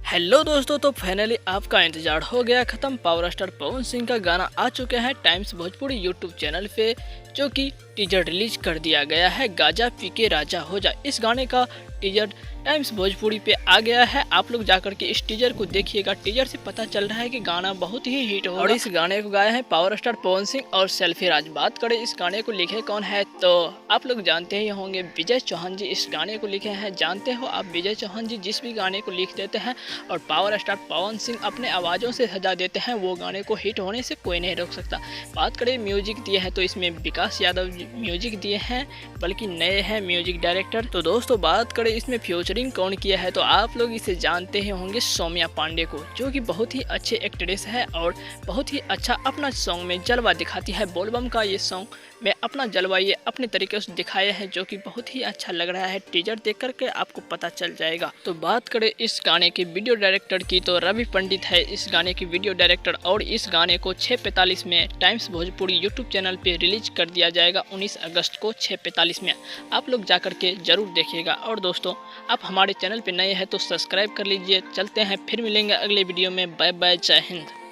Hello दोस्तों, तो finally आपका इंतजार हो गया ख़त्म। पावर स्टार पवन सिंह का गाना आ चुके हैं टाइम्स भोजपुरी यूट्यूब चैनल पे, जो कि टीजर रिलीज कर दिया गया है। गाजा पी के राजा हो जा, इस गाने का टीजर टाइम्स भोजपुरी पे आ गया है। आप लोग जाकर के इस टीजर को देखिएगा। टीजर से पता चल रहा है कि गाना बहुत ही हिट होगा और इस गाने को गाए हैं पावर स्टार पवन सिंह और सेल्फी राज। बात करें इस गाने को लिखे कौन है, तो आप लोग जानते ही होंगे, विजय चौहान जी इस गाने को लिखे हैं। जानते हो आप, विजय चौहान जी जिस भी गाने को लिख देते हैं और पावर स्टार पवन सिंह अपने आवाज़ों से सजा देते हैं, वो गाने को हिट होने से कोई नहीं रोक सकता। बात करें म्यूजिक दिए हैं, तो इसमें विकास यादव म्यूजिक दिए हैं, बल्कि नए हैं म्यूजिक डायरेक्टर। तो दोस्तों बात करें इसमें फ्यूचरिंग कौन किया है, तो आप लोग इसे जानते ही होंगे, सौम्या पांडे को, जो कि बहुत ही अच्छे एक्ट्रेस है और बहुत ही अच्छा अपना सॉन्ग में जलवा दिखाती है। बोलबम का ये सॉन्ग में अपना जलवा ये अपने तरीके से दिखाया है, जो कि बहुत ही अच्छा लग रहा है। टीजर देख करके आपको पता चल जाएगा। तो बात करें इस गाने के वीडियो डायरेक्टर की, तो रवि पंडित है इस गाने की वीडियो डायरेक्टर और इस गाने को 6:45 में टाइम्स भोजपुरी यूट्यूब चैनल पे रिलीज कर दिया जाएगा 19 अगस्त को 6:45 में। आप लोग जाकर के जरूर देखिएगा। और दोस्तों, आप हमारे चैनल पे नए हैं तो सब्सक्राइब कर लीजिए। चलते हैं, फिर मिलेंगे अगले वीडियो में। बाय बाय, जय हिंद।